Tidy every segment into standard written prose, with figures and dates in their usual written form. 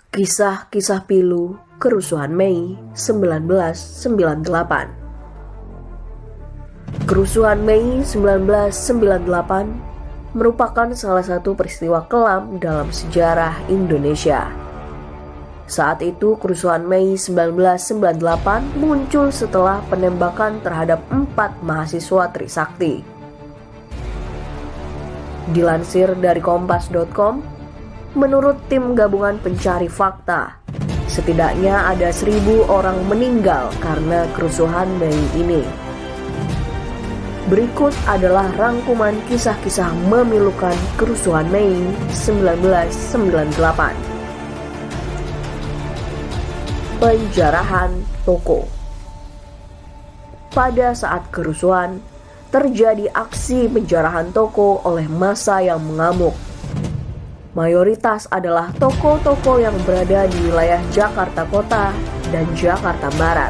Kisah-kisah pilu kerusuhan Mei 1998. Kerusuhan Mei 1998 merupakan salah satu peristiwa kelam dalam sejarah Indonesia. Saat itu kerusuhan Mei 1998 muncul setelah penembakan terhadap 4 mahasiswa Trisakti. Dilansir dari kompas.com, menurut tim gabungan pencari fakta, setidaknya ada 1.000 orang meninggal karena kerusuhan Mei ini. Berikut adalah rangkuman kisah-kisah memilukan kerusuhan Mei 1998. Penjarahan toko. Pada saat kerusuhan, terjadi aksi penjarahan toko oleh massa yang mengamuk. Mayoritas adalah toko-toko yang berada di wilayah Jakarta Kota dan Jakarta Barat.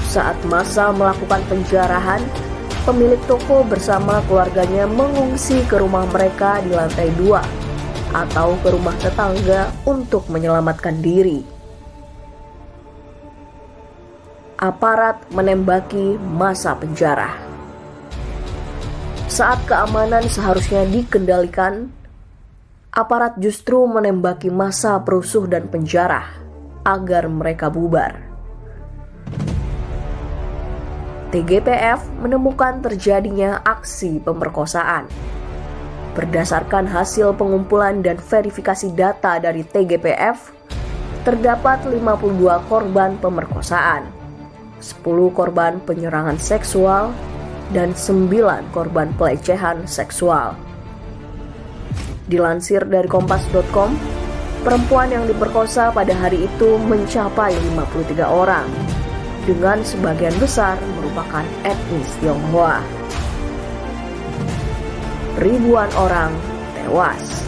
Saat massa melakukan penjarahan, pemilik toko bersama keluarganya mengungsi ke rumah mereka di lantai 2 atau ke rumah tetangga untuk menyelamatkan diri. Aparat menembaki massa penjara. Saat keamanan seharusnya dikendalikan, aparat justru menembaki massa perusuh dan penjara agar mereka bubar. TGPF menemukan terjadinya aksi pemerkosaan. Berdasarkan hasil pengumpulan dan verifikasi data dari TGPF, terdapat 52 korban pemerkosaan, 10 korban penyerangan seksual, dan 9 korban pelecehan seksual. Dilansir dari kompas.com, perempuan yang diperkosa pada hari itu mencapai 53 orang, dengan sebagian besar merupakan etnis Tionghoa. Ribuan orang tewas.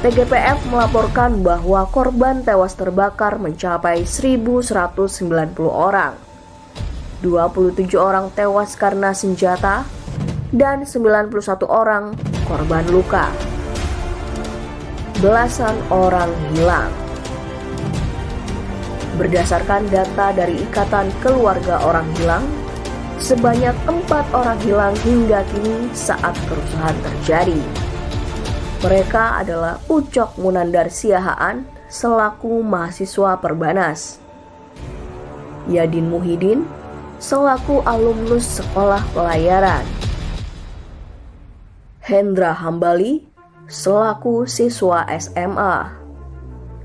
TGPF melaporkan bahwa korban tewas terbakar mencapai 1.190 orang. 27 orang tewas karena senjata dan 91 orang korban luka. Belasan orang hilang. Berdasarkan data dari Ikatan Keluarga Orang Hilang, sebanyak 4 orang hilang hingga kini saat kerusuhan terjadi. Mereka adalah Ucok Munandar Siahaan selaku mahasiswa Perbanas, Yadin Muhyiddin selaku alumnus sekolah pelayaran, Hendra Hambali selaku siswa SMA,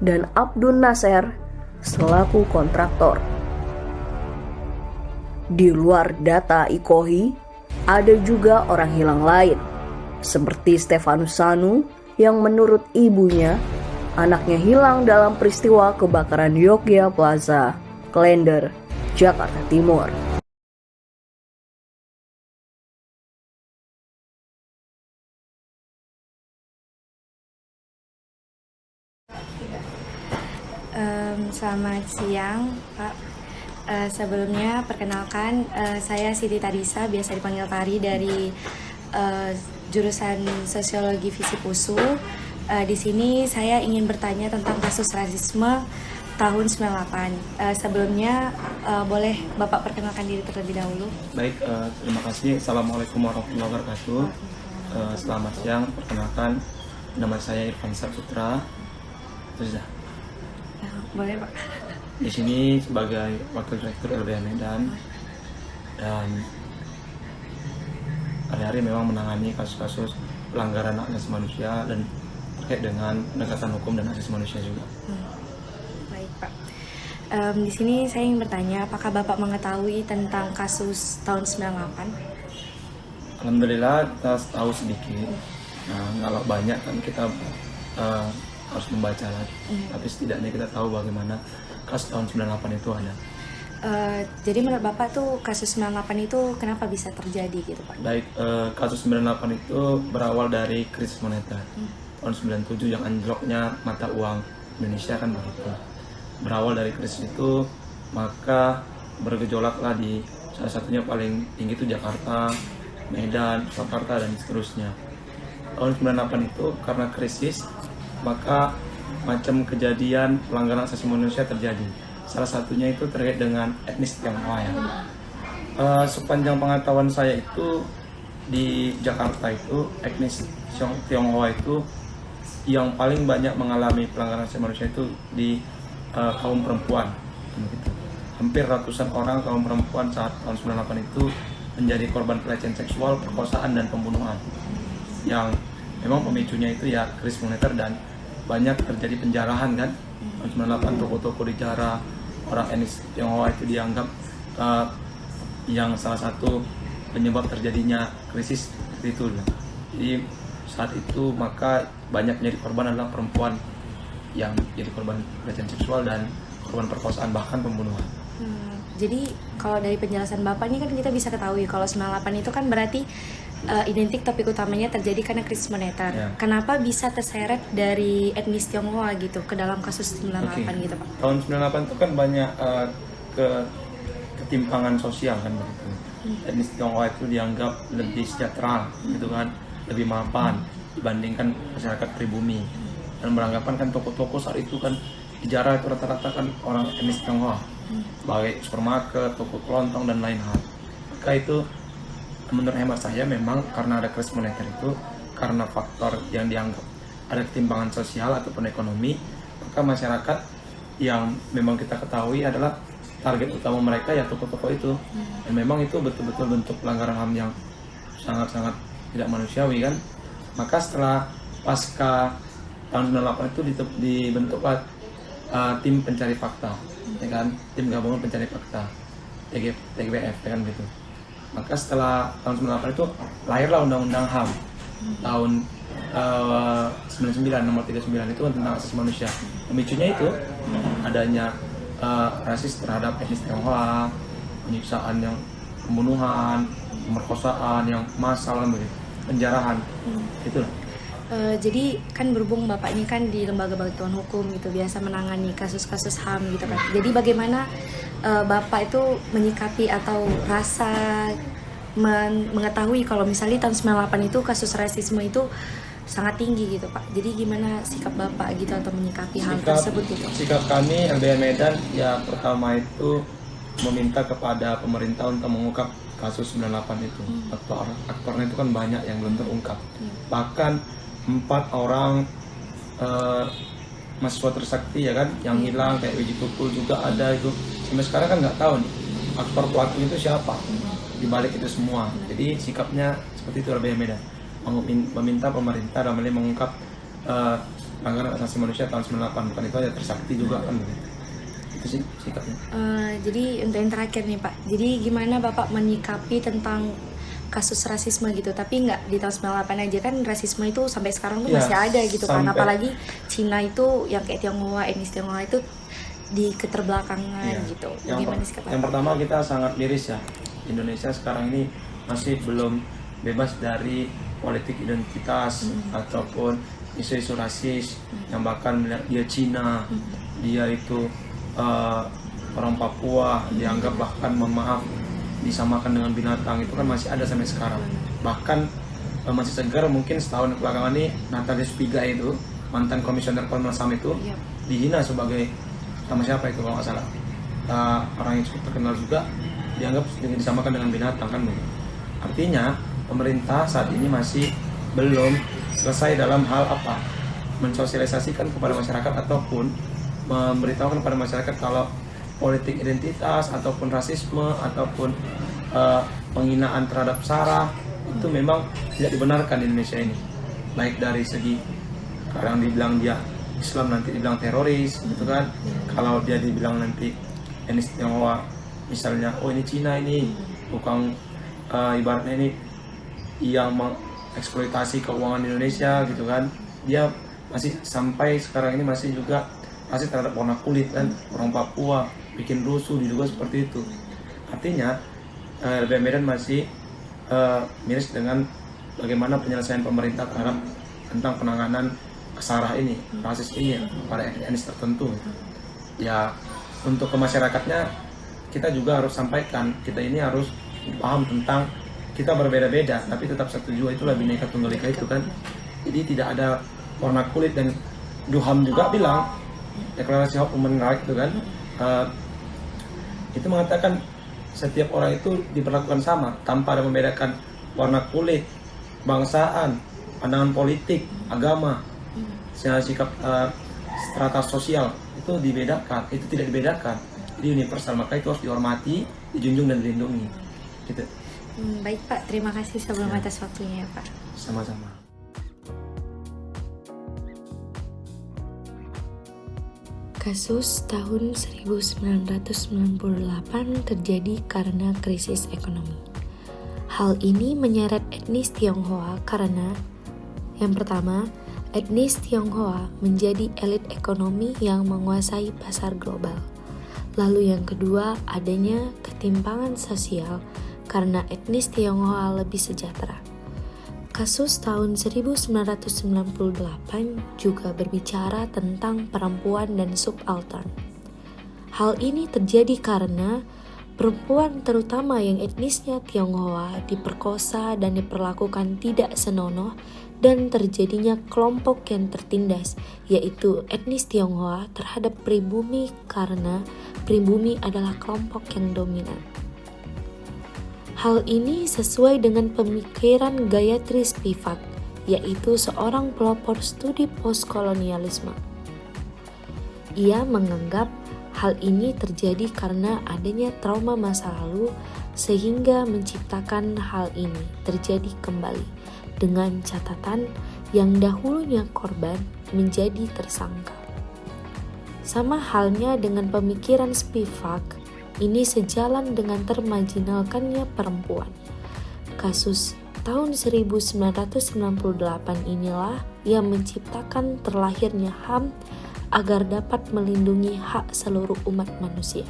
dan Abdul Nasser selaku kontraktor. Di luar data IKOHI, ada juga orang hilang lain, seperti Stefanus Sanu yang menurut ibunya, anaknya hilang dalam peristiwa kebakaran Yogya Plaza, Klender, Jakarta Timur. Selamat siang, Pak. Sebelumnya perkenalkan, saya Siti Tarisa, biasa dipanggil Tari, dari jurusan Sosiologi Visip USU. Di sini saya ingin bertanya tentang kasus rasisme tahun 98. Sebelumnya boleh Bapak perkenalkan diri terlebih dahulu. Baik, terima kasih. Assalamualaikum warahmatullahi wabarakatuh. Selamat siang, perkenalkan nama saya Irfan Saputra. Terus Boleh, Pak. di sini sebagai Wakil Rektor LBH Medan, dan hari-hari memang menangani kasus-kasus pelanggaran hak asasi manusia dan terkait dengan penegakan hukum dan hak asasi manusia juga. Baik, Pak. Di sini saya ingin bertanya, apakah Bapak mengetahui tentang kasus tahun 98? Alhamdulillah kita tahu sedikit. Nah, kalau banyak kan kita harus membaca lagi. Tapi setidaknya kita tahu bagaimana kasus tahun 98 itu ada. Jadi menurut Bapak tuh kasus 98 itu kenapa bisa terjadi gitu, Pak? Baik, kasus 98 itu berawal dari krisis moneter. Tahun 97 yang anjloknya mata uang Indonesia kan begitu. Berawal dari krisis itu, maka bergejolaklah di salah satunya paling tinggi itu Jakarta, Medan, Jakarta, dan seterusnya. Tahun 98 itu karena krisis, maka macam kejadian pelanggaran asasi manusia terjadi. Salah satunya itu terkait dengan etnis Tionghoa ya. Sepanjang pengetahuan saya itu di Jakarta itu etnis Tionghoa itu yang paling banyak mengalami pelanggaran asasi manusia itu di kaum perempuan. Begitu. Hampir ratusan orang kaum perempuan saat tahun 98 itu menjadi korban pelecehan seksual, perkosaan dan pembunuhan. Yang memang pemicunya itu ya krisis moneter dan banyak terjadi penjarahan kan. Tahun 98 toko-toko dijarah, orang etnis Tionghoa itu dianggap yang salah satu penyebab terjadinya krisis itu. Jadi saat itu maka banyak menjadi korban adalah perempuan yang jadi korban pelecehan seksual dan korban perkosaan bahkan pembunuhan. Jadi kalau dari penjelasan Bapak ini kan kita bisa ketahui kalau 98 itu kan berarti identik topik utamanya terjadi karena krisis moneter. Ya. Kenapa bisa terseret dari etnis Tionghoa gitu ke dalam kasus 98 gitu Pak? Tahun 98 itu kan banyak ketimpangan sosial kan begitu. Etnis Tionghoa itu dianggap lebih sejahtera gitu kan, lebih mapan dibandingkan masyarakat pribumi. Dan beranggapan kan toko-toko saat itu kan dijarah itu rata-rata kan orang etnis Tionghoa, baik supermarket, toko kelontong dan lain hal. Maka itu menurut hemat saya memang karena ada krisis moneter itu karena faktor yang dianggap ada ketimpangan sosial ataupun ekonomi, maka masyarakat yang memang kita ketahui adalah target utama mereka ya toko-toko itu. Dan memang itu betul-betul bentuk pelanggaran HAM yang sangat-sangat tidak manusiawi kan. Maka setelah pasca tahun 98 itu dibentuklah tim pencari fakta, ya kan, tim gabungan pencari fakta TGPF ya kan gitu. Maka setelah tahun 98 itu lahirlah Undang-Undang HAM tahun 99 nomor 39 itu tentang asasi manusia. Pemicunya itu adanya rasis terhadap etnis Tionghoa, penyiksaan yang pembunuhan, pemerkosaan yang massal, penjarahan, itulah. Jadi kan berhubung Bapak ini kan di lembaga bantuan hukum gitu biasa menangani kasus-kasus HAM gitu kan. Jadi bagaimana Bapak itu menyikapi atau rasa mengetahui kalau misalnya tahun 98 itu kasus rasisme itu sangat tinggi gitu Pak. Jadi gimana sikap Bapak gitu atau menyikapi hal tersebut gitu? Sikap kami LBH Medan ya pertama itu meminta kepada pemerintah untuk mengungkap kasus 98 itu. Aktornya itu kan banyak yang belum terungkap. Bahkan 4 orang mahasiswa tersakti ya kan yang hilang kayak Wiji Tukul juga ada itu. Sampai sekarang kan nggak tahu nih aktor pelaku itu siapa di balik itu semua. Jadi sikapnya seperti itu LBH Medan, meminta pemerintah dalam hal ini mengungkap pelanggaran asasi manusia tahun 98. Bukan itu aja, tersakti juga kan begitu. Itu sih sikapnya. Jadi untuk yang terakhir nih Pak, jadi gimana Bapak menyikapi tentang kasus rasisme gitu, tapi nggak di tahun 98 aja kan rasisme itu sampai sekarang tuh masih ada gitu kan, apalagi Cina itu yang kayak Tionghoa, etnis Tionghoa itu di keterbelakangan gitu. Gimana sih Bapak? Yang pertama kita sangat miris ya, Indonesia sekarang ini masih belum bebas dari politik identitas ataupun isu-isu rasis yang bahkan dia Cina, dia itu orang Papua dianggap bahkan maaf disamakan dengan binatang, itu kan masih ada sampai sekarang. Bahkan masih segar mungkin setahun belakangan ini Natalius Pigai itu mantan komisioner Komnas HAM itu dihina sebagai sama siapa itu kalau nggak salah orang yang cukup terkenal juga dianggap disamakan dengan binatang kan begitu. Artinya pemerintah saat ini masih belum selesai dalam hal apa mensosialisasikan kepada masyarakat ataupun memberitahukan kepada masyarakat kalau politik identitas ataupun rasisme ataupun penghinaan terhadap SARA itu memang tidak dibenarkan di Indonesia ini. Baik dari segi kadang dibilang dia Islam nanti dibilang teroris gitu kan. Kalau dia dibilang nanti etnis Tionghoa misalnya oh ini Cina ini tukang ibaratnya ini yang mengeksploitasi keuangan Indonesia gitu kan. Dia masih sampai sekarang ini masih juga masih terhadap warna kulit kan, orang Papua bikin rusuh juga seperti itu. Artinya LBH Medan masih miris dengan bagaimana penyelesaian pemerintah terhadap tentang penanganan SARA ini, rasis ini pada etnis tertentu. Ya untuk ke masyarakatnya kita juga harus sampaikan, kita ini harus paham tentang kita berbeda-beda tapi tetap satu jua, itulah Bhinneka Tunggal Ika itu kan. Jadi tidak ada warna kulit dan DUHAM juga bilang, Deklarasi Hak Human Rights itu kan, itu mengatakan setiap orang itu diperlakukan sama tanpa ada membedakan warna kulit, bangsaan, pandangan politik, agama, sikap, strata sosial itu dibedakan, itu tidak dibedakan, jadi universal, maka itu harus dihormati, dijunjung dan dilindungi. Gitu. Baik Pak, terima kasih sebelum atas waktunya ya Pak. Sama-sama. Kasus tahun 1998 terjadi karena krisis ekonomi. Hal ini menyeret etnis Tionghoa karena yang pertama, etnis Tionghoa menjadi elit ekonomi yang menguasai pasar global. Lalu yang kedua, adanya ketimpangan sosial karena etnis Tionghoa lebih sejahtera. Kasus tahun 1998 juga berbicara tentang perempuan dan subaltern. Hal ini terjadi karena perempuan terutama yang etnisnya Tionghoa diperkosa dan diperlakukan tidak senonoh dan terjadinya kelompok yang tertindas, yaitu etnis Tionghoa terhadap pribumi karena pribumi adalah kelompok yang dominan. Hal ini sesuai dengan pemikiran Gayatri Spivak, yaitu seorang pelopor studi postkolonialisme. Ia menganggap hal ini terjadi karena adanya trauma masa lalu sehingga menciptakan hal ini terjadi kembali dengan catatan yang dahulunya korban menjadi tersangka. Sama halnya dengan pemikiran Spivak, ini sejalan dengan termarginalkannya perempuan. Kasus tahun 1998 inilah yang menciptakan terlahirnya HAM agar dapat melindungi hak seluruh umat manusia.